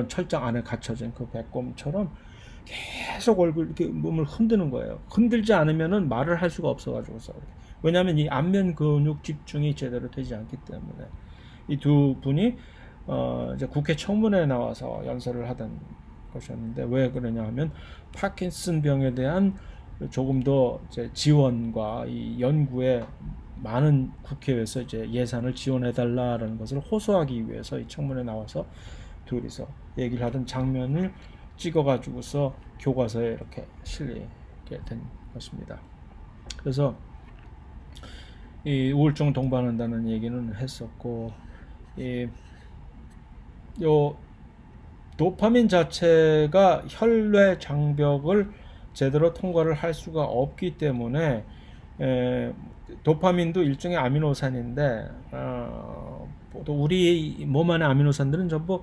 철장 안에 갇혀진 그 백곰처럼 계속 얼굴 이렇게 몸을 흔드는 거예요. 흔들지 않으면은 말을 할 수가 없어가지고서. 왜냐하면 이 안면 근육 집중이 제대로 되지 않기 때문에. 이 두 분이 이제 국회 청문회에 나와서 연설을 하던 것이었는데, 왜 그러냐 하면 파킨슨 병에 대한 조금 더 이제 지원과 이 연구에 많은 국회에서 이제 예산을 지원해 달라라는 것을 호소하기 위해서 이 청문회에 나와서 둘이서 얘기를 하던 장면을 찍어가지고서 교과서에 이렇게 실리게 된 것입니다. 그래서 이 우울증 동반한다는 얘기는 했었고, 요 도파민 자체가 혈뇌 장벽을 제대로 통과를 할 수가 없기 때문에, 도파민도 일종의 아미노산인데, 또 우리 몸 안의 아미노산들은 전부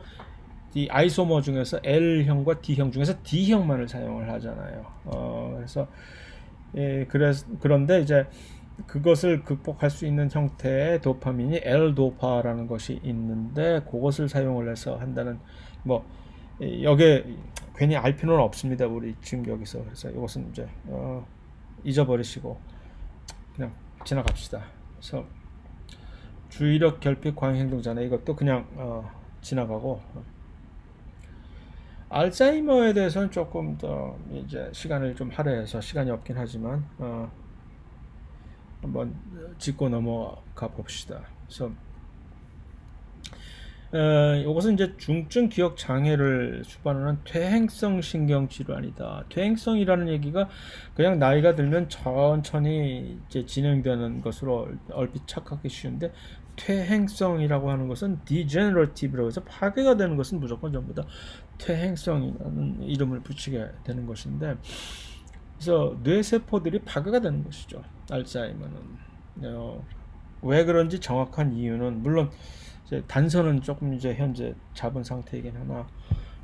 이 아이소머 중에서 L형과 D형 중에서 D형만을 사용을 하잖아요. 그래서 그런데 이제 그것을 극복할 수 있는 형태의 도파민이 L도파라는 것이 있는데, 그것을 사용을 해서 한다는, 뭐 여기에 괜히 알 필요는 없습니다. 우리 지금 여기서. 그래서 이것은 이제 잊어버리시고 그냥 지나갑시다. 그래서 주의력 결핍 과잉행동자네, 이것도 그냥 지나가고, 알츠하이머에 대해서는 조금 더 이제 시간을 좀 할애해서, 시간이 없긴 하지만 한번 짚고 넘어가 봅시다. 그래서 이것은 이제 중증 기억 장애를 수반하는 퇴행성 신경 질환이다. 퇴행성이라는 얘기가 그냥 나이가 들면 천천히 이제 진행되는 것으로 얼핏 착각하기 쉬운데, 퇴행성이라고 하는 것은 degenerative라고 해서 파괴가 되는 것은 무조건 전부 다 퇴행성이라는 이름을 붙이게 되는 것인데, 그래서 뇌세포들이 파괴가 되는 것이죠. 알츠하이머는. 왜 그런지 정확한 이유는, 물론 이제 단서는 조금 이제 현재 잡은 상태이긴 하나,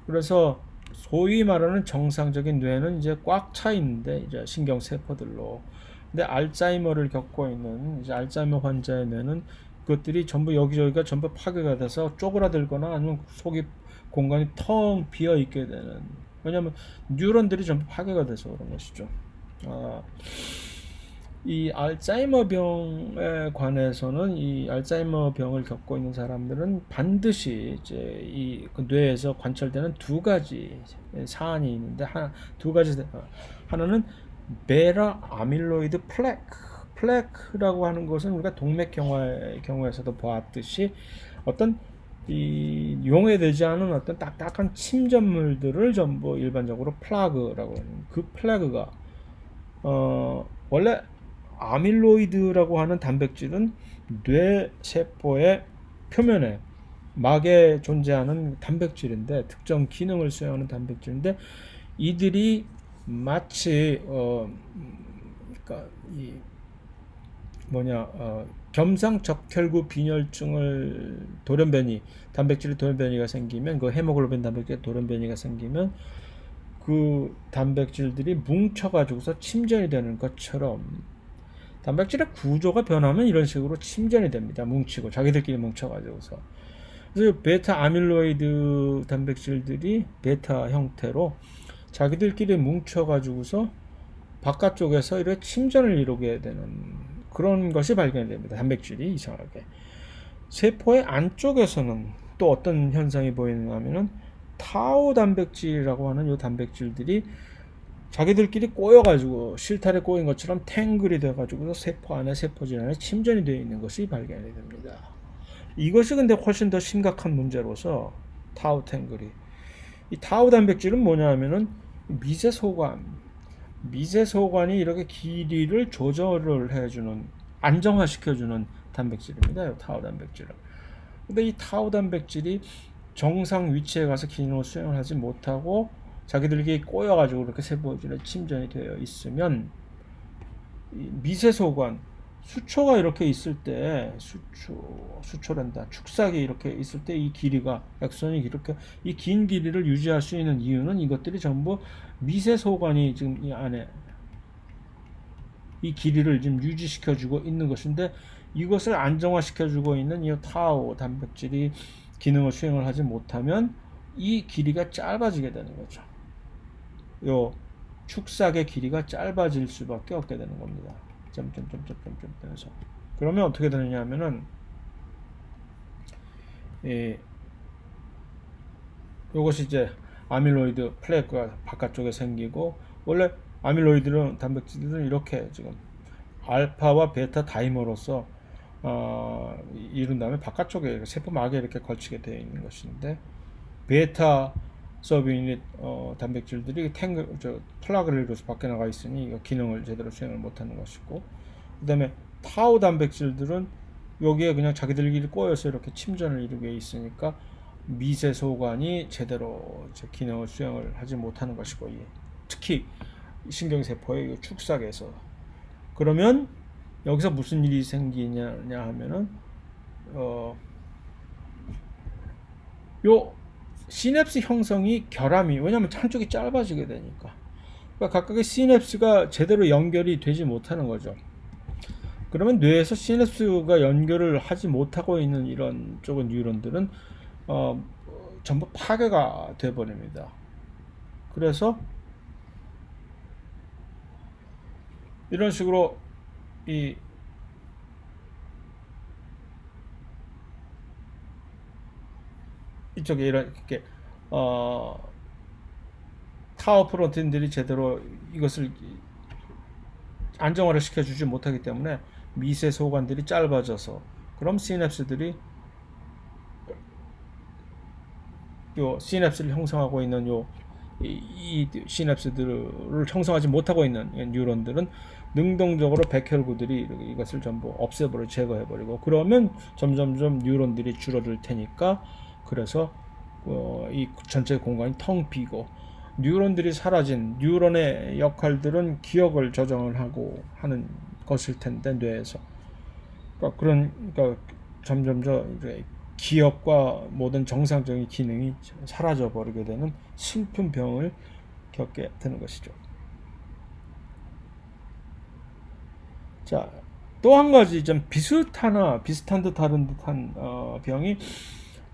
그래서 소위 말하는 정상적인 뇌는 이제 꽉 차 있는데, 이제 신경 세포들로. 근데 알츠하이머를 겪고 있는 이제 알츠하이머 환자의 뇌는 그것들이 전부 여기저기가 전부 파괴가 돼서 쪼그라들거나 아니면 속이 공간이 텅 비어 있게 되는, 왜냐하면 뉴런들이 전부 파괴가 돼서 그런 것이죠. 이 알츠하이머 병에 관해서는, 이 알츠하이머 병을 겪고 있는 사람들은 반드시 이제 이 뇌에서 관찰되는 두 가지 사안이 있는데, 두 가지, 하나는 베타 아밀로이드 플래크라고 하는 것은 우리가 동맥경화의 경우에서도 보았듯이 어떤 이 용해되지 않은 어떤 딱딱한 침전물들을 전부 일반적으로 플라그라고 하는, 그 플라그가 원래 아밀로이드라고 하는 단백질은 뇌 세포의 표면에 막에 존재하는 단백질인데, 특정 기능을 수행하는 단백질인데, 이들이 마치 그러니까 이 겸상적혈구 빈혈증을 단백질의 돌연변이가 생기면, 그 헤모글로빈 단백질의 돌연변이가 생기면 그 단백질들이 뭉쳐가지고서 침전이 되는 것처럼, 단백질의 구조가 변하면 이런 식으로 침전이 됩니다. 뭉치고 자기들끼리 뭉쳐가지고서. 그래서 베타 아밀로이드 단백질들이 베타 형태로 자기들끼리 뭉쳐가지고서 바깥쪽에서 이렇게 침전을 이루게 되는 그런 것이 발견이 됩니다. 단백질이 이상하게. 세포의 안쪽에서는 또 어떤 현상이 보이느냐면은 타우 단백질이라고 하는 이 단백질들이 자기들끼리 꼬여가지고 실타래 꼬인 것처럼 탱글이 돼가지고 세포 안에, 세포질 안에 침전이 되어 있는 것이 발견이 됩니다. 이것이 근데 훨씬 더 심각한 문제로서, 타우 탱글이, 이 타우 단백질은 뭐냐 하면은 미세소관이 이렇게 길이를 조절을 해주는, 안정화시켜주는 단백질입니다. 이 타우 단백질은. 근데 이 타우 단백질이 정상 위치에 가서 기능을 수행을 하지 못하고 자기들끼리 꼬여가지고 그렇게 세포질에 침전이 되어 있으면 미세소관 수초가 이렇게 있을 때 수초란다 축삭이 이렇게 있을 때 이 길이가 액선이 이렇게 이 긴 길이를 유지할 수 있는 이유는 이것들이 전부 미세소관이 지금 이 안에 이 길이를 지금 유지시켜주고 있는 것인데 이것을 안정화시켜주고 있는 이 타우 단백질이 기능을 수행을 하지 못하면 이 길이가 짧아지게 되는 거죠. 요 축삭의 길이가 짧아질 수밖에 없게 되는 겁니다. 점점점점점점 되면서 그러면 어떻게 되느냐 하면은 요것이 이제 아밀로이드 플레이크가 바깥쪽에 생기고 원래 아밀로이드는 단백질들은 이렇게 지금 알파와 베타 다이머로서 이룬 다음에 바깥쪽에 세포막에 이렇게 걸치게 되어 있는 것인데 베타 서브유닛 단백질들이 플라그릴로서 밖에 나가 있으니 이거 기능을 제대로 수행을 못하는 것이고 그 다음에 타우 단백질들은 여기에 그냥 자기들끼리 꼬여서 이렇게 침전을 이루게 있으니까 미세소관이 제대로 기능을 수행을 하지 못하는 것이고 특히 신경세포의 축삭에서 그러면 여기서 무슨 일이 생기냐 하면은 요 시냅스 형성이 결함이 왜냐하면 한쪽이 짧아지게 되니까 그러니까 각각의 시냅스가 제대로 연결이 되지 못하는 거죠. 그러면 뇌에서 시냅스가 연결을 하지 못하고 있는 이런 쪽은 뉴런들은 전부 파괴가 돼 버립니다. 그래서 이런 식으로 이쪽에 이렇게 타워 프로틴들이 제대로 이것을 안정화를 시켜주지 못하기 때문에 미세 소관들이 짧아져서 그럼 시냅스들이 요 시냅스를 형성하고 있는 이 시냅스들을 형성하지 못하고 있는 뉴런들은 능동적으로 백혈구들이 이것을 전부 없애버리고 제거해버리고 그러면 점점점 뉴런들이 줄어들 테니까 그래서 이 전체 공간이 텅 비고 뉴런들이 사라진 뉴런의 역할들은 기억을 저장을 하고 하는 것일 텐데 뇌에서 그러니까 점점 기억과 모든 정상적인 기능이 사라져 버리게 되는 슬픈 병을 겪게 되는 것이죠. 자, 또 한 가지 좀 비슷한 듯 다른 듯한 병이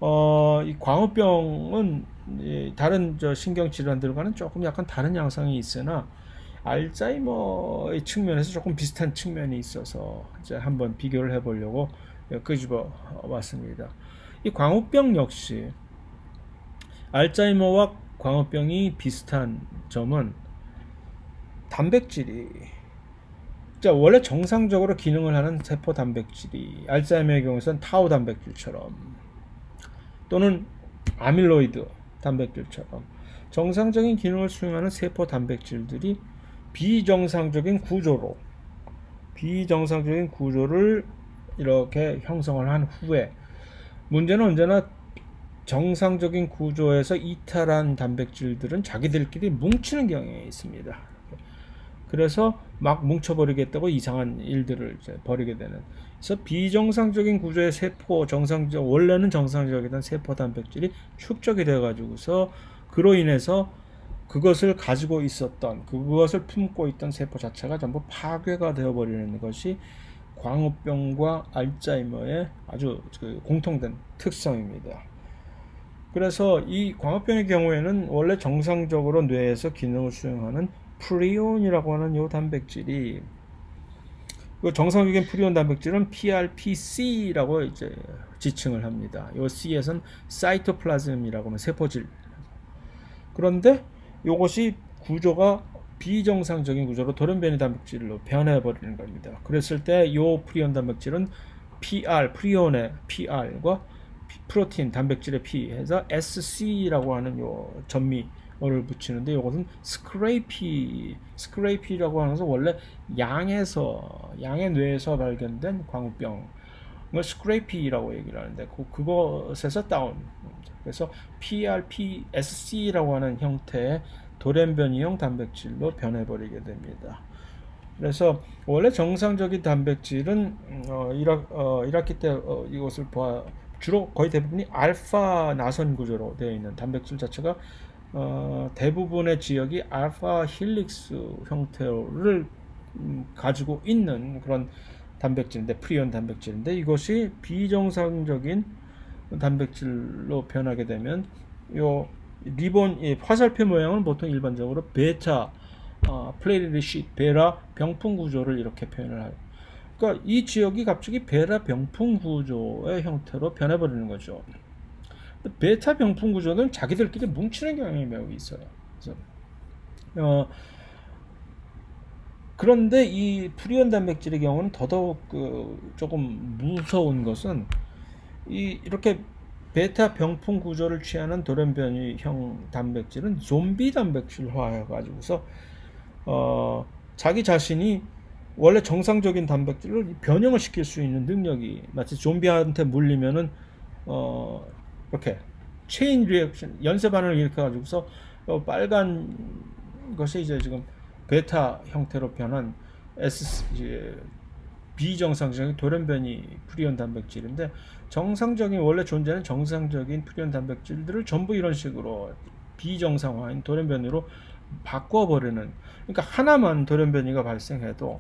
이 광우병은 다른 신경 질환들과는 조금 약간 다른 양상이 있으나 알츠하이머의 측면에서 조금 비슷한 측면이 있어서 이제 한번 비교를 해보려고 끄집어 왔습니다. 이 광우병 역시 알츠하이머와 광우병이 비슷한 점은 단백질이 원래 정상적으로 기능을 하는 세포 단백질이 알츠하이머의 경우에는 타우 단백질처럼 또는 아밀로이드 단백질처럼 정상적인 기능을 수행하는 세포 단백질들이 비정상적인 구조를 이렇게 형성을 한 후에 문제는 언제나 정상적인 구조에서 이탈한 단백질들은 자기들끼리 뭉치는 경향이 있습니다. 그래서 막 뭉쳐버리겠다고 이상한 일들을 벌이게 되는. 그래서 비정상적인 구조의 세포 원래는 정상적이던 세포 단백질이 축적이 돼가지고서 그로 인해서 그것을 가지고 있었던 그것을 품고 있던 세포 자체가 전부 파괴가 되어버리는 것이 광우병과 알츠하이머의 아주 공통된 특성입니다. 그래서 이 광우병의 경우에는 원래 정상적으로 뇌에서 기능을 수행하는 프리온이라고 하는 이 단백질이 정상적인 프리온 단백질은 PRPC라고 이제 지칭을 합니다. 이 C에서는 사이토플라즘이라고 하면 세포질. 그런데 이것이 구조가 비정상적인 구조로 돌연변이 단백질로 변해버리는 겁니다. 그랬을 때 이 프리온 단백질은 프리온의 PR과 프로틴 단백질의 P 해서 SC라고 하는 요 전미어를 붙이는데 이것은 스크레이피라고 하는 것은 원래 양의 뇌에서 발견된 광우병 걸 스크래피라고 얘기를 하는데 그것에서 따온, 그래서 PRPSC라고 하는 형태의 돌연변이형 단백질로 변해버리게 됩니다. 그래서 원래 정상적인 단백질은 이라키 때 이것을 봐 주로 거의 대부분이 알파 나선 구조로 되어 있는 단백질 자체가 대부분의 지역이 알파 힐릭스 형태를 가지고 있는 그런 단백질인데, 프리온 단백질인데, 이것이 비정상적인 단백질로 변하게 되면 요 리본 화살표 모양은 보통 일반적으로 베타 플레이리시 시 베라 병풍 구조를 이렇게 표현을 해요. 그러니까 이 지역이 갑자기 베라 병풍 구조의 형태로 변해버리는 거죠. 베타 병풍 구조는 자기들끼리 뭉치는 경향이 매우 있어요. 그래서 그런데 이 프리온 단백질의 경우는 더더욱 조금 무서운 것은 이렇게 베타 병풍 구조를 취하는 돌연변이형 단백질은 좀비 단백질화해 가지고서 자기 자신이 원래 정상적인 단백질을 변형을 시킬 수 있는 능력이, 마치 좀비한테 물리면은 이렇게 체인 리액션, 연쇄 반응을 일으켜 가지고서 빨간 것이 이제 지금 베타 형태로 변한 비정상적인 돌연변이 프리온 단백질인데, 정상적인 원래 존재하는 정상적인 프리온 단백질들을 전부 이런 식으로 비정상화인 돌연변이로 바꿔버리는, 그러니까 하나만 돌연변이가 발생해도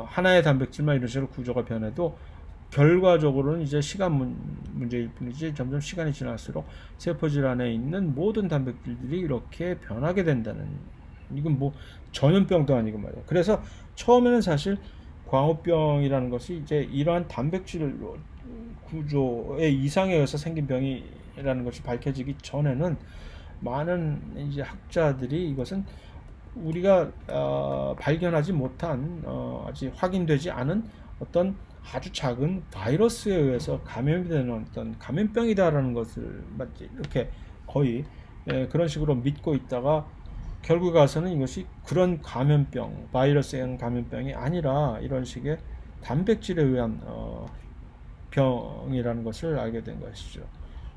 하나의 단백질만 이런 식으로 구조가 변해도 결과적으로는 이제 시간 문제일 뿐이지, 점점 시간이 지날수록 세포질 안에 있는 모든 단백질들이 이렇게 변하게 된다는, 이건 뭐 전염병도 아니고 말이야. 그래서 처음에는 사실 광우병이라는 것이 이제 이러한 단백질 구조의 이상에 의해서 생긴 병이라는 것이 밝혀지기 전에는 많은 이제 학자들이 이것은 우리가 발견하지 못한 아직 확인되지 않은 어떤 아주 작은 바이러스에 의해서 감염이 되는 어떤 감염병이다라는 것을 이렇게 거의 그런 식으로 믿고 있다가 결국 가서는 이것이 그런 감염병, 바이러스에 의한 감염병이 아니라 이런 식의 단백질에 의한 병이라는 것을 알게 된 것이죠.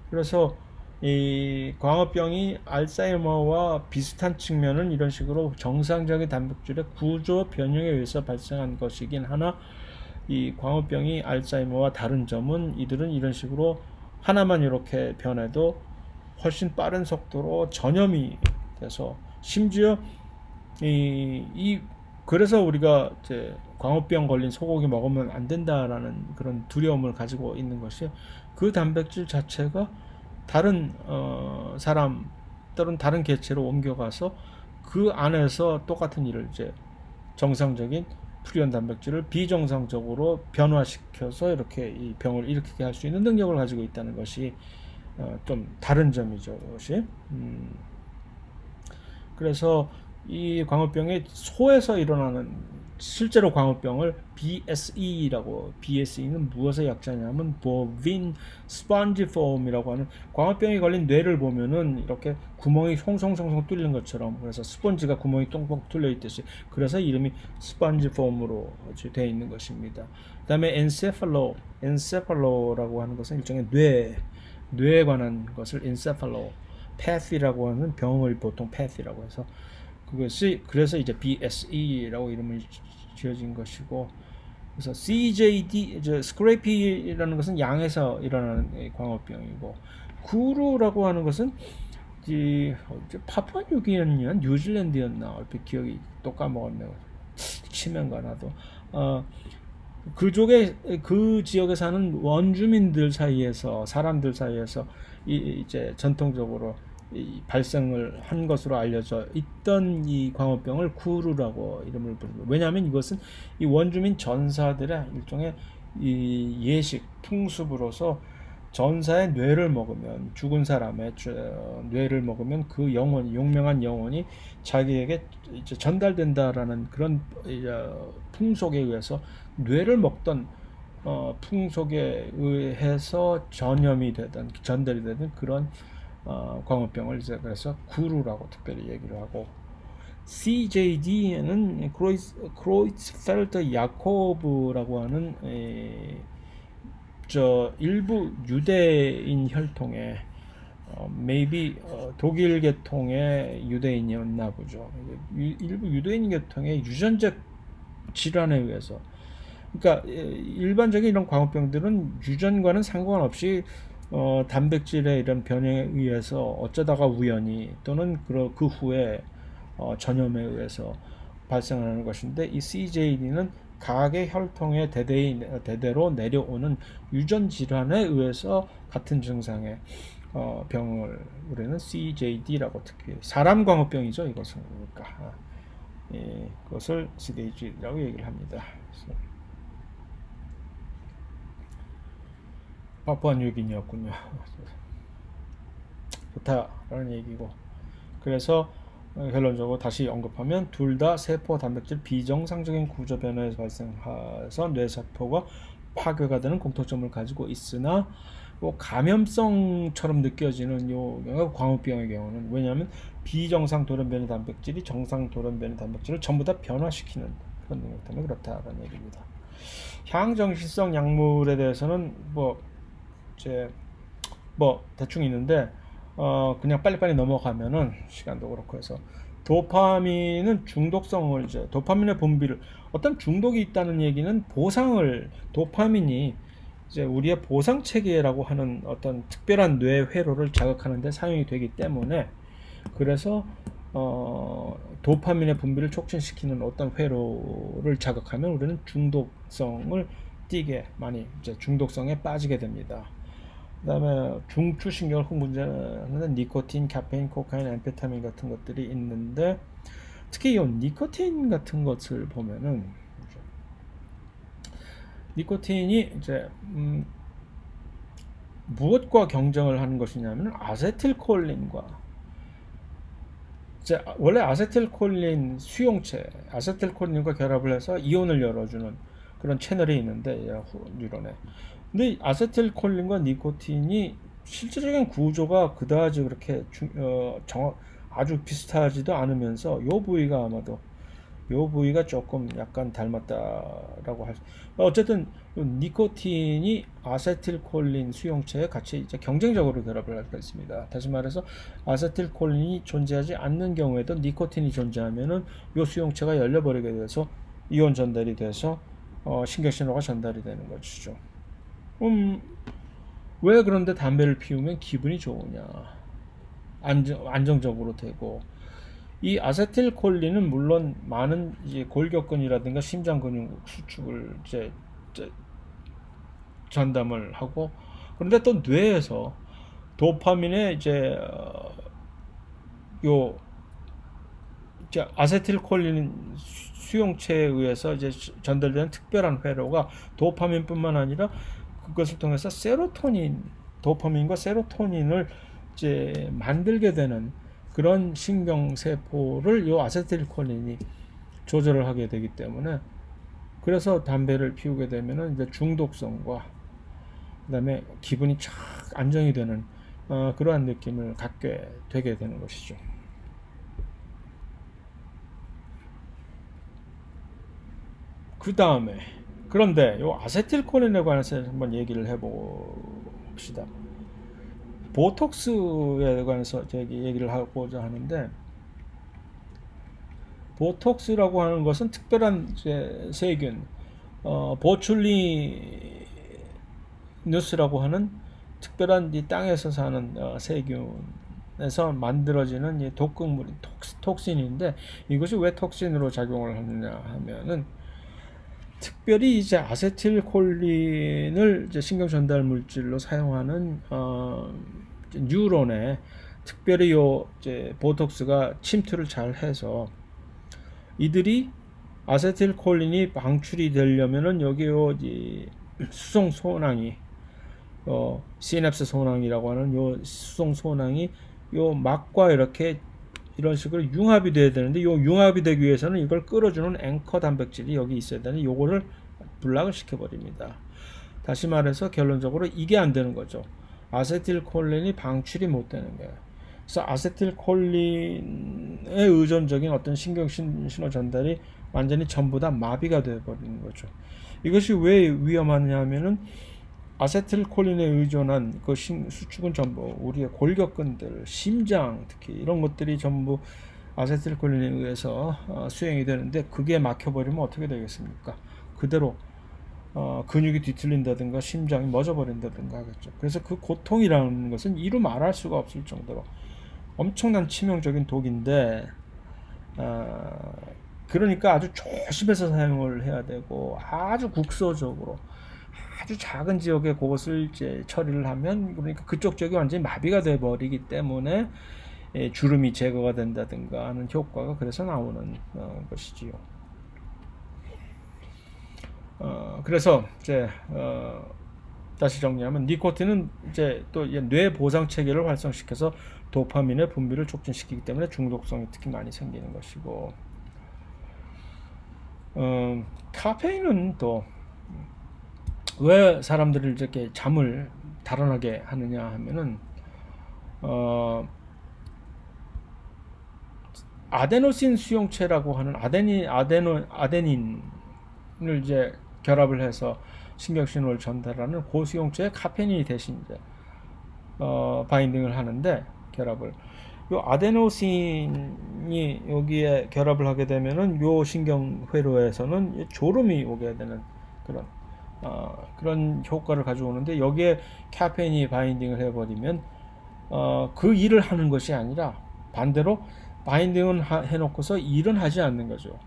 그래서 이 광우병이 알츠하이머와 비슷한 측면은 이런 식으로 정상적인 단백질의 구조 변형에 의해서 발생한 것이긴 하나, 이 광우병이 알츠하이머와 다른 점은 이들은 이런 식으로 하나만 이렇게 변해도 훨씬 빠른 속도로 전염이 돼서, 심지어 그래서 우리가 이제 광우병 걸린 소고기 먹으면 안 된다라는 그런 두려움을 가지고 있는 것이, 그 단백질 자체가 다른 사람 또는 다른 개체로 옮겨가서 그 안에서 똑같은 일을 이제 정상적인 프리온 단백질을 비정상적으로 변화시켜서 이렇게 이 병을 일으키게 할 수 있는 능력을 가지고 있다는 것이 좀 다른 점이죠. 그것이. 그래서 이 광우병이 소에서 일어나는, 실제로 광우병을 BSE라고, BSE는 무엇의 약자냐면 bovine spongiform이라고 하는, 광우병이 걸린 뇌를 보면은 이렇게 구멍이 송송송송 뚫린 것처럼, 그래서 스펀지가 구멍이 똥똥 뚫려 있듯이, 그래서 이름이 spongiform으로 되어 있는 것입니다. 그 다음에 encephalo라고 하는 것은 일종의 뇌에 관한 것을 encephalopathy라고 하는 병을 보통 pathy라고 해서, 그것이 그래서 이제 BSE라고 이름을 지어진 것이고, 그래서 CJD, 스크래피라는 것은 양에서 일어나는 광우병이고, 구루라고 하는 것은 파푸아뉴기니아, 뉴질랜드였나 얼핏 기억이 또 까먹었네요. 치면가 나도. 그 지역에 사는 원주민들 사이에서, 사람들 사이에서 이제 전통적으로 발생을 한 것으로 알려져 있던 이 광우병을 구루라고 이름을 부릅니다. 왜냐하면 이것은 이 원주민 전사들의 일종의 이 예식 풍습으로서, 전사의 뇌를 먹으면, 죽은 사람의 뇌를 먹으면 그 영혼이, 용맹한 영혼이 자기에게 이제 전달된다라는 그런 풍속에 의해서 뇌를 먹던 풍속에 의해서 전염이 되던, 전달이 되던 그런 광우병을 이제 그래서 구루라고 특별히 얘기를 하고, CJD에는 크로이츠펠터 야코브라고 하는 일부 유대인 혈통에 maybe 독일 계통의 유대인이었나 보죠. 일부 유대인 계통의 유전적 질환에 의해서, 그러니까 일반적인 이런 광우병들은 유전과는 상관없이 단백질의 이런 변형에 의해서 어쩌다가 우연히 또는 그 후에 전염에 의해서 발생하는 것인데, 이 CJD는 각의 혈통의 대대로 내려오는 유전 질환에 의해서 같은 증상의 병을 우리는 CJD라고, 특히 사람 광우병이죠. 이것은 그러니까 그것을 CJD라고 얘기를 합니다. 파푸아뉴기니였군요. 좋다라는 얘기고, 그래서 결론적으로 다시 언급하면 둘 다 세포 단백질 비정상적인 구조 변화에서 발생해서 뇌세포가 파괴가 되는 공통점을 가지고 있으나, 감염성처럼 느껴지는 요 광우병의 경우는, 왜냐하면 비정상 돌연변이 단백질이 정상 돌연변이 단백질을 전부 다 변화시키는 그런 능력 때문에 그렇다라는 얘기입니다. 향정신성 약물에 대해서는 대충 있는데 그냥 빨리빨리 넘어가면은 시간도 그렇고 해서, 도파민은 중독성을, 도파민의 분비를, 어떤 중독이 있다는 얘기는 도파민이 우리의 보상 체계라고 하는 어떤 특별한 뇌 회로를 자극하는 데 사용이 되기 때문에, 그래서 도파민의 분비를 촉진시키는 어떤 회로를 자극하면 우리는 중독성을 띠게 많이 중독성에 빠지게 됩니다. 그 다음에 중추신경을 흥분하는 니코틴, 카페인, 코카인, 앰페타민 같은 것들이 있는데, 특히 이 니코틴 같은 것을 보면은, 니코틴이 무엇과 경쟁을 하는 것이냐면 아세틸콜린과, 원래 아세틸콜린 수용체, 아세틸콜린과 결합을 해서 이온을 열어주는 그런 채널이 있는데, 뉴런에. 근데 아세틸콜린과 니코틴이 실질적인 구조가 그다지 그렇게 아주 비슷하지도 않으면서, 요 부위가 조금 약간 닮았다라고 할 수. 어쨌든 니코틴이 아세틸콜린 수용체에 같이 경쟁적으로 결합을 할 수 있습니다. 다시 말해서 아세틸콜린이 존재하지 않는 경우에도 니코틴이 존재하면은 요 수용체가 열려버리게 돼서 이온 전달이 돼서 신경신호가 전달이 되는 것이죠. 왜 그런데 담배를 피우면 기분이 좋으냐? 안정적으로 되고, 이 아세틸콜린은 물론 많은 골격근이라든가 심장 근육 수축을 전담을 하고, 그런데 또 뇌에서 도파민의 아세틸콜린 수용체에 의해서 전달되는 특별한 회로가 도파민뿐만 아니라 그것을 통해서 도파민과 세로토닌을 만들게 되는 그런 신경세포를 이 아세틸콜린이 조절을 하게 되기 때문에, 그래서 담배를 피우게 되면은 중독성과 그다음에 기분이 쫙 안정이 되는 그러한 느낌을 갖게 되게 되는 것이죠. 그런데 이 아세틸콜린에 관해서 한번 얘기를 해봅시다. 보톡스에 관해서 얘기를 하고자 하는데, 보톡스라고 하는 것은 특별한 세균, 보출리누스라고 하는 특별한 이 땅에서 사는 세균에서 만들어지는 이 독극물이 톡신인데, 이것이 왜 톡신으로 작용을 하느냐 하면은, 특별히 아세틸콜린을 신경 전달 물질로 사용하는 뉴런에 특별히 보톡스가 침투를 잘 해서, 이들이 아세틸콜린이 방출이 되려면은 여기 수송 소낭이 시냅스 소낭이라고 하는 수송 소낭이 막과 이런 식으로 융합이 돼야 되는데, 융합이 되기 위해서는 이걸 끌어주는 앵커 단백질이 여기 있어야 되는데, 요거를 블락을 시켜버립니다. 다시 말해서 결론적으로 이게 안 되는 거죠. 아세틸콜린이 방출이 못 되는 거예요. 그래서 아세틸콜린에 의존적인 어떤 신경신호 전달이 완전히 전부 다 마비가 되어버리는 거죠. 이것이 왜 위험하냐 하면은, 아세틸콜린에 의존한 그 수축은 전부 우리의 골격근들, 심장 특히 이런 것들이 전부 아세틸콜린에 의해서 수행이 되는데 그게 막혀버리면 어떻게 되겠습니까? 그대로 근육이 뒤틀린다든가 심장이 멎어버린다든가 하겠죠. 그래서 그 고통이라는 것은 이루 말할 수가 없을 정도로 엄청난 치명적인 독인데 그러니까 아주 조심해서 사용을 해야 되고 아주 국소적으로 아주 작은 지역에 그것을 이제 처리를 하면 그러니까 그쪽 지역이 완전히 마비가 돼 버리기 때문에 주름이 제거가 된다든가 하는 효과가 그래서 나오는 것이지요. 그래서 이제 다시 정리하면 니코틴은 이제 또 뇌 보상 체계를 활성시켜서 도파민의 분비를 촉진시키기 때문에 중독성이 특히 많이 생기는 것이고, 카페인은 또 왜 사람들을 이렇게 잠을 달아나게 하느냐 하면은 아데노신 수용체라고 하는 아데닌을 이제 결합을 해서 신경신호를 전달하는 고수용체에 카페인이 대신 이제 바인딩을 하는데 결합을 요 아데노신이 여기에 결합을 하게 되면은 요 신경회로에서는 졸음이 오게 되는 그런 효과를 가져오는데 여기에 카페인이 바인딩을 해버리면 그 일을 하는 것이 아니라 반대로 바인딩은 해놓고서 일은 하지 않는 거죠.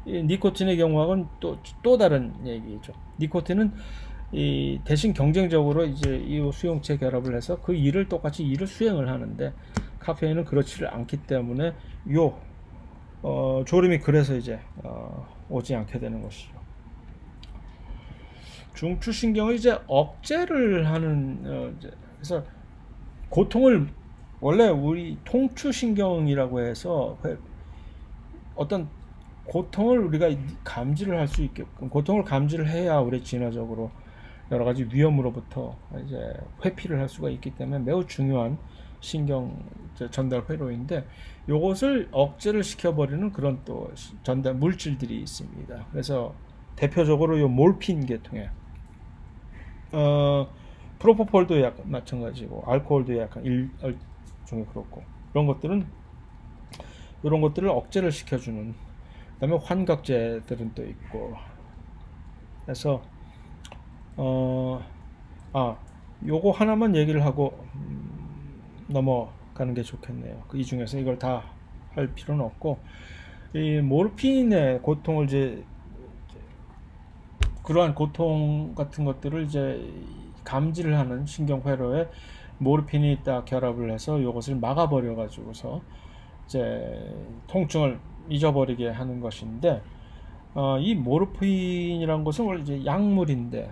니코틴의 경우하고는 또 다른 얘기죠. 니코틴은 대신 경쟁적으로 이제 이 수용체 결합을 해서 그 일을 똑같이 일을 수행을 하는데 카페인은 그렇지를 않기 때문에 졸음이 그래서 이제 오지 않게 되는 것이죠. 중추신경을 이제 억제를 하는 그래서 고통을 원래 우리 통추신경이라고 해서 어떤 고통을 우리가 감지를 할 수 있게끔 고통을 감지를 해야 우리 진화적으로 여러 가지 위험으로부터 이제 회피를 할 수가 있기 때문에 매우 중요한 신경 전달 회로인데 이것을 억제를 시켜버리는 그런 또 전달 물질들이 있습니다. 그래서 대표적으로 이 몰핀 계통의 프로포폴도 약간 마찬가지고 알코올도 약간 일종의 그렇고 이런 것들을 억제를 시켜주는 그다음에 환각제들은 또 있고 그래서 요거 하나만 얘기를 하고 넘어가는 게 좋겠네요. 이 중에서 이걸 다 할 필요는 없고 이 모르핀의 고통을 이제 그러한 고통 같은 것들을 이제 감지를 하는 신경회로에 모르핀이 딱 결합을 해서 이것을 막아버려 가지고서 이제 통증을 잊어버리게 하는 것인데 이 모르핀이라는 것은 원래 이제 약물인데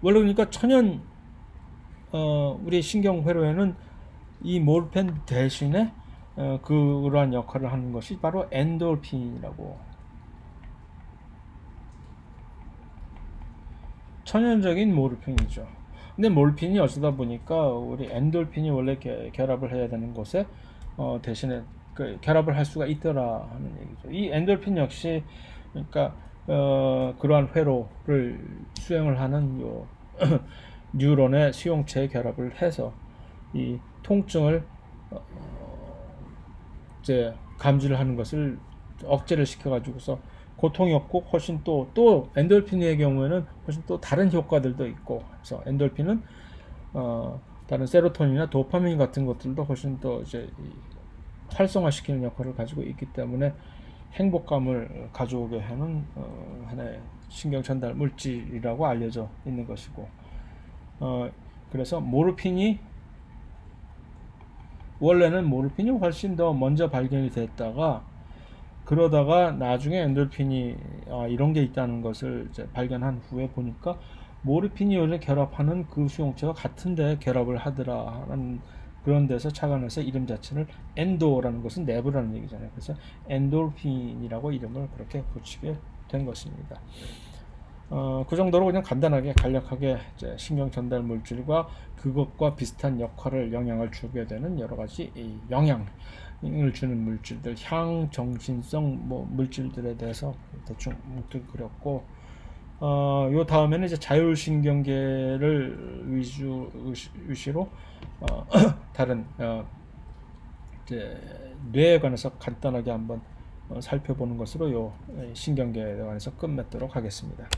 원래 그러니까 천연 우리 신경회로에는 이 모르핀 대신에 그러한 역할을 하는 것이 바로 엔돌핀이라고 천연적인 모르핀이죠. 근데 모르핀이 어쩌다 보니까 우리 엔돌핀이 원래 결합을 해야 되는 곳에 대신에 결합을 할 수가 있더라 하는 얘기죠. 이 엔돌핀 역시 그러니까 그러한 회로를 수행을 하는 요 뉴런의 수용체에 결합을 해서 이 통증을 이제 감지를 하는 것을 억제를 시켜가지고서 고통이 없고 훨씬 또 엔돌핀의 경우에는 훨씬 또 다른 효과들도 있고 그래서 엔돌핀은 다른 세로토닌이나 도파민 같은 것들도 훨씬 더 이제 활성화시키는 역할을 가지고 있기 때문에 행복감을 가져오게 하는 하나의 신경 전달 물질이라고 알려져 있는 것이고 그래서 원래는 모르핀이 훨씬 더 먼저 발견이 됐다가 그러다가 나중에 엔돌핀이 이런 게 있다는 것을 이제 발견한 후에 보니까 모르핀이 원래 결합하는 그 수용체가 같은데 결합을 하더라라는 그런 데서 착안해서 이름 자체를 엔도라는 것은 내부라는 얘기잖아요. 그래서 엔돌핀이라고 이름을 그렇게 붙이게 된 것입니다. 그 정도로 그냥 간단하게 간략하게 이제 신경 전달 물질과 그것과 비슷한 영향을 주게 되는 여러 가지 영향을 주는 물질들, 향, 정신성 물질들에 대해서 대충 뭉뚱그렸고 요 다음에는 이제 자율신경계를 위주로 다른 이제 뇌에 관해서 간단하게 한번 살펴보는 것으로 요 신경계에 관해서 끝맺도록 하겠습니다.